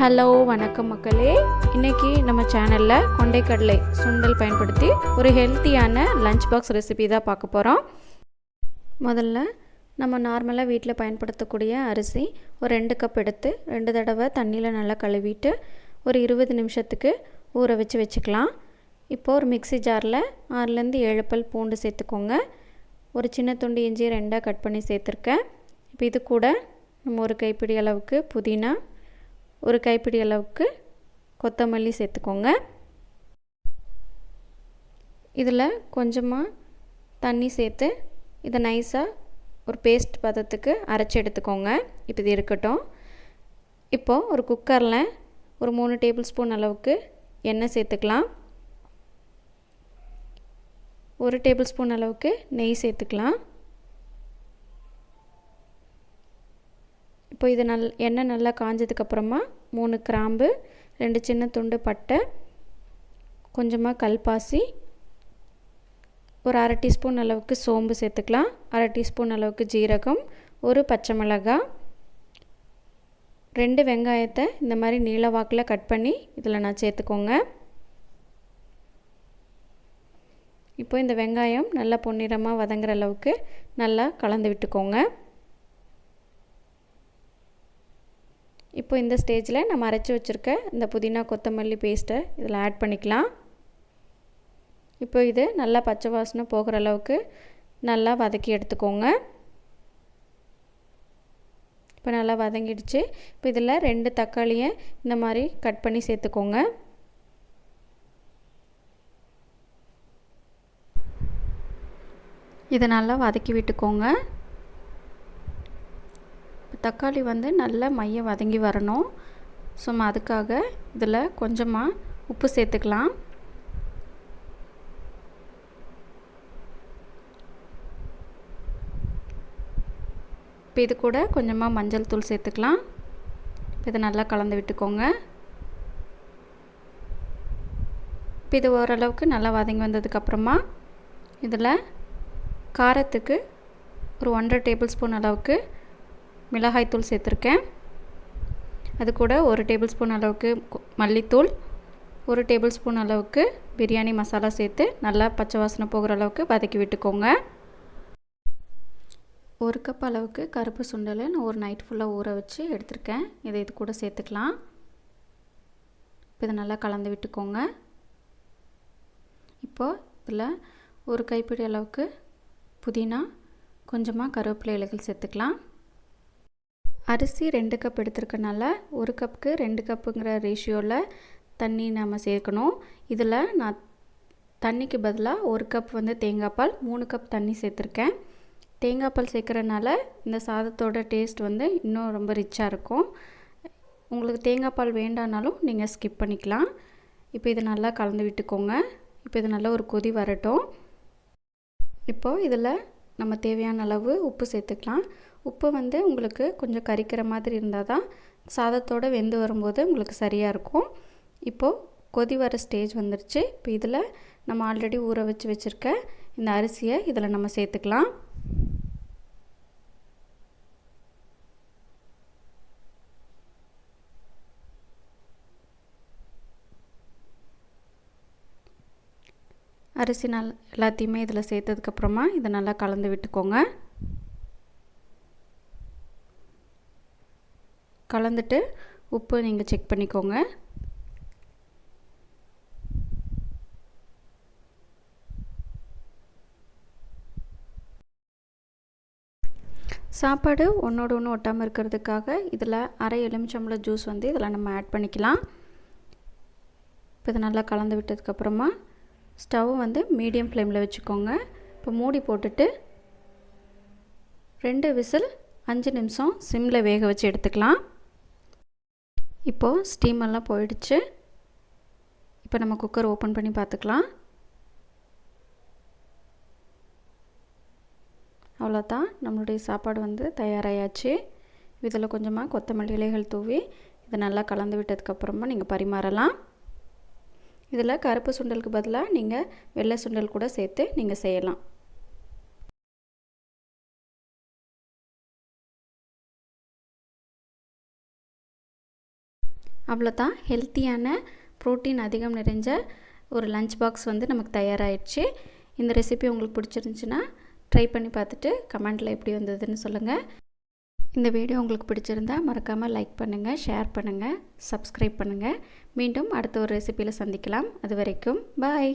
Hello வணக்கம் மக்களே. இன்றைக்கி நம்ம சேனலில் கொண்டைக்கடலை சுண்டல் பயன்படுத்தி ஒரு ஹெல்த்தியான லஞ்ச் பாக்ஸ் ரெசிபி தான் பார்க்க போகிறோம். முதல்ல நம்ம நார்மலாக வீட்டில் பயன்படுத்தக்கூடிய அரிசி ஒரு 2 கப் எடுத்து 2 தடவை தண்ணியில் நல்லா கழுவிட்டு ஒரு 20 நிமிஷத்துக்கு ஊற வச்சுக்கலாம். இப்போது ஒரு மிக்ஸி ஜாரில் 6லேருந்து 7 பல் பூண்டு சேர்த்துக்கோங்க. ஒரு சின்ன துண்டு இஞ்சி 2 கட் பண்ணி சேர்த்துருக்கேன். இப்போ இது கூட நம்ம ஒரு கைப்பிடி அளவுக்கு புதினா, ஒரு கைப்பிடி அளவுக்கு கொத்தமல்லி சேர்த்துக்கோங்க. இதில் கொஞ்சமாக தண்ணி சேர்த்து இதை நைஸாக ஒரு பேஸ்ட் பதத்துக்கு அரைச்சி எடுத்துக்கோங்க. இப்போ இது இருக்கட்டும். இப்போது ஒரு குக்கரில் ஒரு 3 டேபிள் ஸ்பூன் அளவுக்கு எண்ணெய் சேர்த்துக்கலாம். 1 டேபிள் ஸ்பூன் அளவுக்கு நெய் சேர்த்துக்கலாம். இப்போ இது எண்ணெய் நல்லா காஞ்சதுக்கப்புறமா 3 கிராம்பு, 2 சின்ன துண்டு பட்டை, கொஞ்சமாக கல்பாசி, ஒரு அரை டீஸ்பூன் அளவுக்கு சோம்பு சேர்த்துக்கலாம். அரை டீஸ்பூன் அளவுக்கு ஜீரகம், ஒரு பச்சை மிளகாய், 2 வெங்காயத்தை இந்த மாதிரி நீல வாக்கில் கட் பண்ணி இதில் நான் சேர்த்துக்கோங்க. இப்போ இந்த வெங்காயம் நல்லா பொன்னிறமாக வதங்குற அளவுக்கு நல்லா கலந்து விட்டுக்கோங்க. இப்போ இந்த ஸ்டேஜில் நம்ம அரைச்சி வச்சுருக்க இந்த புதினா கொத்தமல்லி பேஸ்ட்டை இதில் ஆட் பண்ணிக்கலாம். இப்போ இது நல்லா பச்சை வாசனை போகிற அளவுக்கு நல்லா வதக்கி எடுத்துக்கோங்க. இப்போ நல்லா வதங்கிடுச்சு. இப்போ இதில் 2 தக்காளியை இந்த மாதிரி கட் பண்ணி சேர்த்துக்கோங்க. இதை நல்லா வதக்கி விட்டுக்கோங்க. தக்காளி நல்லா மைய வதங்கி வரணும். ஸோ அதுக்காக இதில் கொஞ்சமாக உப்பு சேர்த்துக்கலாம். இப்போ இது கூட கொஞ்சமாக மஞ்சள் தூள் சேர்த்துக்கலாம். இதை நல்லா கலந்து விட்டுக்கோங்க. இப்போ இது ஓரளவுக்கு நல்லா வதங்கி வந்ததுக்கப்புறமா இதில் காரத்துக்கு ஒரு 1.5 டேபிள் ஸ்பூன் அளவுக்கு மிளகாய்த்தூள் சேர்த்துருக்கேன். அது கூட 1 டேபிள் ஸ்பூன் அளவுக்கு மல்லித்தூள், 1 டேபிள் ஸ்பூன் அளவுக்கு பிரியாணி மசாலா சேர்த்து நல்லா பச்சை வாசனை போகிற அளவுக்கு வதக்கி விட்டுக்கோங்க. 1 கப் அளவுக்கு கருப்பு சுண்டலை நான் ஒரு நைட் ஃபுல்லாக ஊற வச்சு எடுத்திருக்கேன். இதை இது கூட சேர்த்துக்கலாம். இப்போ இதை நல்லா கலந்து விட்டுக்கோங்க. இப்போது இதில் ஒரு கைப்பிடி அளவுக்கு புதினா, கொஞ்சமாக கருவேப்பிலை இலைகள் சேர்த்துக்கலாம். அரிசி 2 கப் எடுத்துருக்கனால 1 கப்புக்கு 2 கப்புங்கிற ரேஷியோவில் தண்ணி நம்ம சேர்க்கணும். இதில் நான் தண்ணிக்கு பதிலாக 1 கப் தேங்காய் பால், 3 கப் தண்ணி சேர்த்துருக்கேன். தேங்காய் பால் சேர்க்குறனால இந்த சாதத்தோட டேஸ்ட் இன்னும் ரொம்ப ரிச்சாக இருக்கும். உங்களுக்கு தேங்காய் பால் வேண்டானாலும் நீங்கள் ஸ்கிப் பண்ணிக்கலாம். இப்போ இதை நல்லா கலந்து விட்டுக்கோங்க. இப்போ இது நல்லா ஒரு கொதி வரட்டும். இப்போது இதில் நம்ம தேவையான அளவு உப்பு சேர்த்துக்கலாம். உப்பு உங்களுக்கு கொஞ்சம் கரிக்கிற மாதிரி இருந்தால் தான் சாதத்தோடு வெந்து வரும்போது உங்களுக்கு சரியாக இருக்கும். இப்போது கொதி வர ஸ்டேஜ் வந்துருச்சு. இப்போ இதில் நம்ம ஆல்ரெடி ஊற வச்சுருக்க இந்த அரிசியை இதில் நம்ம சேர்த்துக்கலாம். அரிசி எல்லாத்தையுமே இதில் சேர்த்ததுக்கப்புறமா இதை நல்லா கலந்து விட்டுக்கோங்க. கலந்துட்டு உப்பு நீங்கள் செக் பண்ணிக்கோங்க. சாப்பாடு ஒன்றோடு ஒன்று ஒட்டாமல் இருக்கிறதுக்காக இதில் அரை எலுமிச்சம்பழம் ஜூஸ் இதில் நம்ம ஆட் பண்ணிக்கலாம். இப்போ இதை நல்லா கலந்து விட்டதுக்கப்புறமா ஸ்டவ் மீடியம் ஃப்ளேமில் வச்சுக்கோங்க. இப்போ மூடி போட்டுட்டு 2 விசில் 5 நிமிஷம் சிம்மில் வேக வச்சு எடுத்துக்கலாம். இப்போது ஸ்டீம் எல்லாம் போயிடுச்சு. இப்போ நம்ம குக்கர் ஓப்பன் பண்ணி பார்த்துக்கலாம். அவ்வளோதான், நம்மளுடைய சாப்பாடு தயாராகியாச்சு. இதில் கொஞ்சமாக கொத்தமல்லி இலைகள் தூவி இதை நல்லா கலந்து விட்டதுக்கப்புறமா நீங்கள் பரிமாறலாம். இதில் கருப்பு சுண்டலுக்கு பதிலாக நீங்கள் வெள்ளை சுண்டல் கூட சேர்த்து நீங்கள் செய்யலாம். அவ்வளோதான், ஹெல்த்தியான ப்ரோட்டீன் அதிகம் நிறைஞ்ச ஒரு லஞ்ச் பாக்ஸ் வந்து நமக்கு தயாராகிடுச்சு. இந்த ரெசிபி உங்களுக்கு பிடிச்சிருந்துச்சுன்னா ட்ரை பண்ணி பார்த்துட்டு கமெண்ட்டில் எப்படி வந்ததுன்னு சொல்லுங்கள். இந்த வீடியோ உங்களுக்கு பிடிச்சிருந்தால் மறக்காமல் லைக் பண்ணுங்கள், ஷேர் பண்ணுங்கள், சப்ஸ்கிரைப் பண்ணுங்கள். மீண்டும் அடுத்த ஒரு ரெசிபியில் சந்திக்கலாம். அது வரைக்கும் பாய்.